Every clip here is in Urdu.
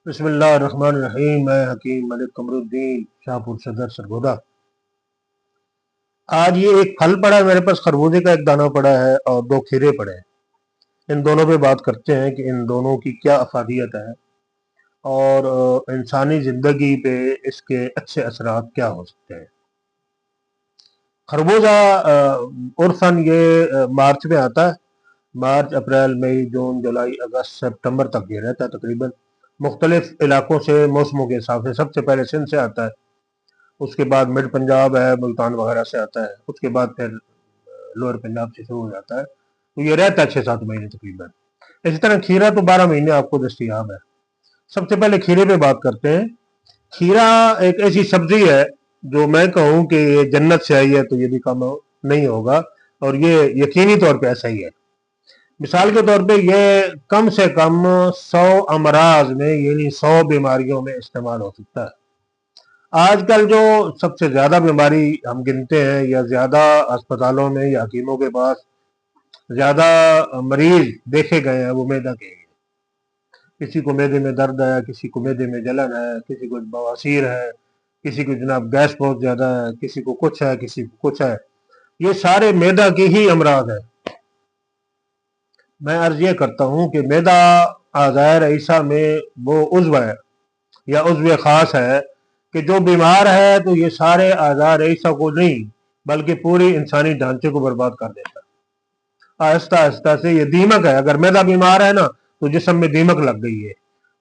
بسم اللہ الرحمن الرحیم۔ میں حکیم ملک قمر الدین شاہپور صدر سرگودا۔ آج یہ ایک پھل پڑا ہے میرے پاس، خربوزے کا ایک دانہ پڑا ہے اور دو کھیرے پڑے ہیں۔ ان دونوں پہ بات کرتے ہیں کہ ان دونوں کی کیا افادیت ہے اور انسانی زندگی پہ اس کے اچھے اثرات کیا ہو سکتے ہیں۔ خربوزہ عرفاً یہ مارچ میں آتا ہے۔ مارچ، اپریل، مئی، جون، جولائی، اگست، سپتمبر تک یہ رہتا ہے تقریباً۔ مختلف علاقوں سے موسموں کے حساب سے سب سے پہلے سندھ سے آتا ہے، اس کے بعد مڈ پنجاب ہے، ملتان وغیرہ سے آتا ہے، اس کے بعد پھر لوئر پنجاب سے شروع ہو جاتا ہے، تو یہ رہتا ہے 6-7 مہینے تقریباً۔ اسی طرح کھیرا تو 12 مہینے آپ کو دستیاب ہے۔ سب سے پہلے کھیرے پہ بات کرتے ہیں۔ کھیرا ایک ایسی سبزی ہے جو میں کہوں کہ یہ جنت سے آئی ہے تو یہ بھی کم نہیں ہوگا، اور یہ یقینی طور پہ ایسا ہی ہے۔ مثال کے طور پہ یہ کم سے کم 100 امراض میں یعنی 100 بیماریوں میں استعمال ہو سکتا ہے۔ آج کل جو سب سے زیادہ بیماری ہم گنتے ہیں یا زیادہ اسپتالوں میں یا حکیموں کے پاس زیادہ مریض دیکھے گئے ہیں وہ معدہ کے ہیں۔ کسی کو معدے میں درد ہے، کسی کو معدے میں جلن ہے، کسی کو بواسیر ہے، کسی کو جناب گیس بہت زیادہ ہے، کسی کو کچھ ہے، کسی کو کچھ ہے۔ یہ سارے معدہ کی ہی امراض ہیں۔ میں عرض یہ کرتا ہوں کہ معدہ اعضائے رئیسہ میں وہ عضو ہے یا عضو خاص ہے کہ جو بیمار ہے تو یہ سارے اعضاء رئیسہ کو نہیں بلکہ پوری انسانی ڈھانچے کو برباد کر دیتا ہے۔ آہستہ آہستہ سے یہ دیمک ہے، اگر معدہ بیمار ہے نا تو جسم میں دیمک لگ گئی ہے،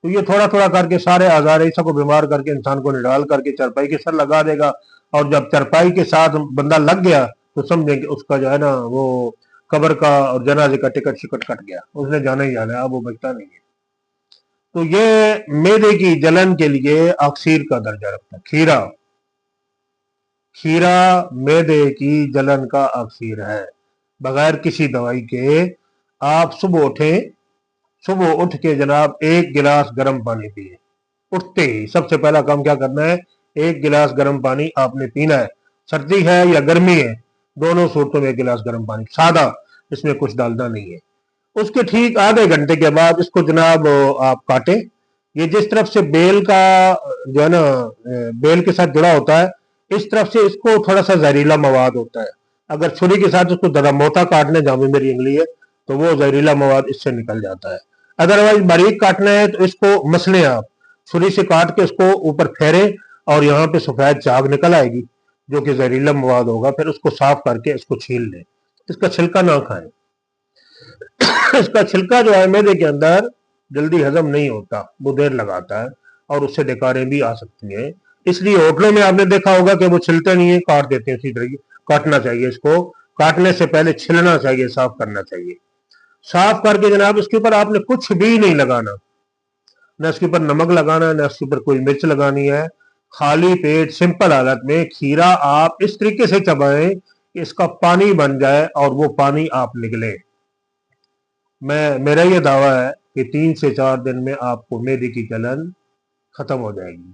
تو یہ تھوڑا تھوڑا کر کے سارے اعضاء رئیسہ کو بیمار کر کے انسان کو نڈال کر کے چرپائی کے سر لگا دے گا، اور جب چرپائی کے ساتھ بندہ لگ گیا تو سمجھیں کہ اس کا جو ہے نا وہ قبر کا اور جنازے کا ٹکٹ شکٹ کٹ گیا، اس نے جانا ہی جانا ہے، اب وہ بچتا نہیں ہے۔ تو یہ معدے کی جلن کے لیے اکسیر کا درجہ رکھتا ہے۔ کھیرا معدے کی جلن کا اکسیر ہے، بغیر کسی دوائی کے۔ آپ صبح اٹھ کے جناب ایک گلاس گرم پانی پیئے، اٹھتے ہی سب سے پہلا کام کیا کرنا ہے؟ ایک گلاس گرم پانی آپ نے پینا ہے۔ سردی ہے یا گرمی ہے، دونوں صورتوں میں ایک گلاس گرم پانی سادہ، اس میں کچھ ڈالنا نہیں ہے۔ اس کے ٹھیک آدھے گھنٹے کے بعد اس کو جناب آپ کاٹیں۔ یہ جس طرف سے بیل کا جو ہے نا بیل کے ساتھ جڑا ہوتا ہے، اس طرف سے اس کو تھوڑا سا زہریلا مواد ہوتا ہے۔ اگر چھری کے ساتھ اس کو ذرا موٹا کاٹ لیں، جہاں پہ میری انگلی ہے، تو وہ زہریلا مواد اس سے نکل جاتا ہے۔ ادروائز باریک کاٹنا ہے تو اس کو مسلیں آپ چھری سے کاٹ کے اس کو اوپر پھیریں اور یہاں پہ سفید چاک نکل آئے گی جو کہ زہریلا مواد ہوگا، پھر اس کو صاف کر کے اس کو چھیل لیں۔ اس کا چھلکا نہ کھائیں۔ اس کا چھلکا جو ہے معدے کے اندر جلدی ہضم نہیں ہوتا، وہ دیر لگاتا ہے اور اس سے ڈکاریں بھی آ سکتی ہیں۔ اس لیے ہوٹلوں میں آپ نے دیکھا ہوگا کہ وہ چھلتے نہیں ہیں، کاٹ دیتے ہیں اسی طرح۔ کاٹنا چاہیے، اس کو کاٹنے سے پہلے چھلنا چاہیے، صاف کرنا چاہیے۔ صاف کر کے جناب اس کے اوپر آپ نے کچھ بھی نہیں لگانا، نہ اس کے اوپر نمک لگانا، نہ اس کے اوپر کوئی مرچ لگانی ہے۔ خالی پیٹ سمپل حالت میں کھیرا آپ اس طریقے سے چبائیں کہ اس کا پانی بن جائے اور وہ پانی آپ نگلے۔ میرا یہ دعویٰ ہے کہ 3 سے 4 دن میں آپ کو معدے کی جلن ختم ہو جائے گی،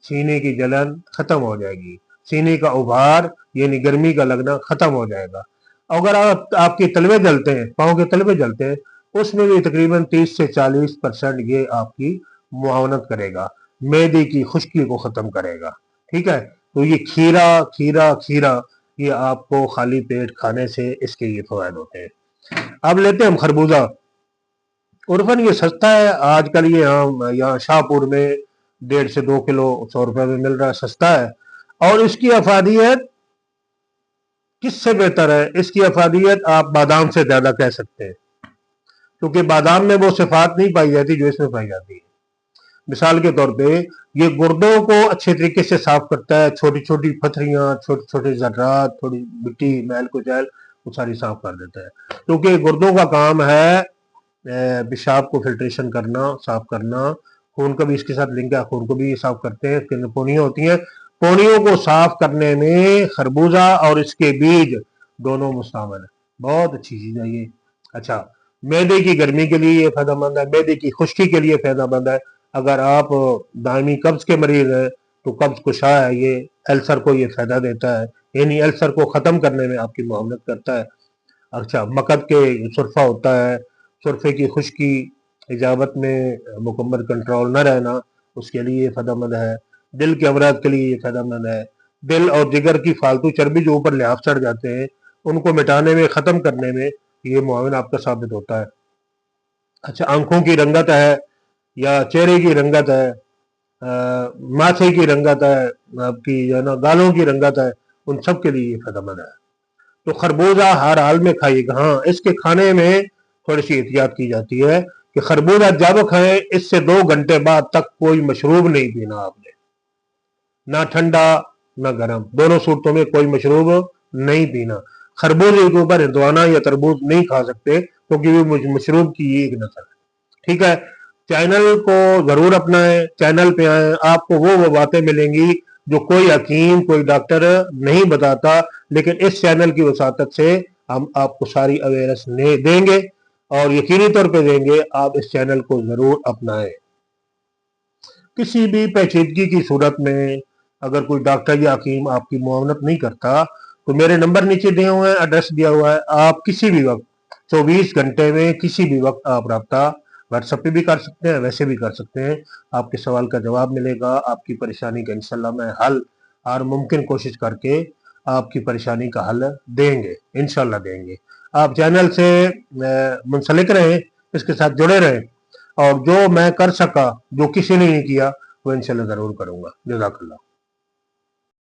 سینے کی جلن ختم ہو جائے گی، سینے کا ابھار یعنی گرمی کا لگنا ختم ہو جائے گا۔ اگر آپ کے تلوے جلتے ہیں، پاؤں کے تلوے جلتے ہیں، اس میں بھی تقریباً 30 سے 40% یہ آپ کی معاونت کرے گا، معدے کی خشکی کو ختم کرے گا۔ ٹھیک ہے، تو یہ کھیرا یہ آپ کو خالی پیٹ کھانے سے اس کے یہ فوائد ہوتے ہیں۔ اب لیتے ہیں ہم خربوزہ۔ عرفاً یہ سستا ہے، آج کل یہ یہاں شاہپور میں 1.5 سے 2 کلو 100 روپے میں مل رہا ہے، سستا ہے۔ اور اس کی افادیت کس سے بہتر ہے؟ اس کی افادیت آپ بادام سے زیادہ کہہ سکتے ہیں، کیونکہ بادام میں وہ صفات نہیں پائی جاتی جو اس میں پائی جاتی ہے۔ مثال کے طور پہ یہ گردوں کو اچھے طریقے سے صاف کرتا ہے، چھوٹی چھوٹی پتھریاں، چھوٹے چھوٹے ذرات، تھوڑی مٹی، میل کچیل، وہ ساری صاف کر دیتا ہے، کیونکہ گردوں کا کام ہے پیشاب کو فلٹریشن کرنا، صاف کرنا۔ خون کا بھی اس کے ساتھ لنک ہے، خون کو بھی یہ صاف کرتے ہیں، اس کے اندر پونیاں ہوتی ہیں، پونیوں کو صاف کرنے میں خربوزہ اور اس کے بیج دونوں مستعمل ہیں۔ بہت اچھی چیز ہے یہ۔ اچھا، معدے کی گرمی کے لیے یہ فائدہ مند ہے، معدے کی خشکی کے لیے فائدہ مند ہے۔ اگر آپ دائمی قبض کے مریض ہیں تو قبض کشا ہے یہ، السر کو یہ فائدہ دیتا ہے، یعنی السر کو ختم کرنے میں آپ کی معاونت کرتا ہے۔ اچھا، مکد کے سرفہ ہوتا ہے، سرفے کی خشکی اجابت میں مکمل کنٹرول نہ رہنا، اس کے لیے یہ فائدہ مند ہے۔ دل کے امراض کے لیے یہ فائدہ مند ہے۔ دل اور جگر کی فالتو چربی جو اوپر لحاف چڑھ جاتے ہیں ان کو مٹانے میں، ختم کرنے میں یہ معاون آپ کا ثابت ہوتا ہے۔ اچھا، آنکھوں کی رنگت ہے یا چہرے کی رنگت ہے، ماتھے کی رنگت ہے، آپ کی جو ہے نا گالوں کی رنگت ہے، ان سب کے لیے یہ فائدہ مند ہے۔ تو خربوزہ ہر حال میں کھائیے گا۔ ہاں، اس کے کھانے میں تھوڑی سی احتیاط کی جاتی ہے کہ خربوزہ جب کھائیں اس سے 2 گھنٹے بعد تک کوئی مشروب نہیں پینا آپ نے، نہ ٹھنڈا نہ گرم، دونوں صورتوں میں کوئی مشروب نہیں پینا۔ خربوزے کے اوپر ہندوانا یا تربوز نہیں کھا سکتے کیونکہ وہ مشروب کی ایک نسل ہے۔ ٹھیک ہے، چینل کو ضرور اپنائیں، چینل پہ آئیں، آپ کو وہ باتیں ملیں گی جو کوئی حکیم، کوئی ڈاکٹر نہیں بتاتا، لیکن اس چینل کی وساطت سے ہم آپ کو ساری اویئرنیس دیں گے اور یقینی طور پہ دیں گے۔ آپ اس چینل کو ضرور اپنائیں۔ کسی بھی پیچیدگی کی صورت میں اگر کوئی ڈاکٹر یا حکیم آپ کی معاونت نہیں کرتا تو میرے نمبر نیچے دیے ہوئے ہیں، ایڈریس دیا ہوا ہے، آپ کسی بھی وقت 24 گھنٹے میں کسی بھی وقت آپ رابطہ واٹس ایپ پہ بھی کر سکتے ہیں، ویسے بھی کر سکتے ہیں۔ آپ کے سوال کا جواب ملے گا، آپ کی پریشانی کا انشاءاللہ میں حل اور ممکن کوشش کر کے آپ کی پریشانی کا حل دیں گے، انشاءاللہ دیں گے۔ آپ چینل سے منسلک رہیں، اس کے ساتھ جڑے رہیں، اور جو میں کر سکا، جو کسی نے نہیں کیا، وہ انشاءاللہ ضرور کروں گا۔ جزاک اللہ۔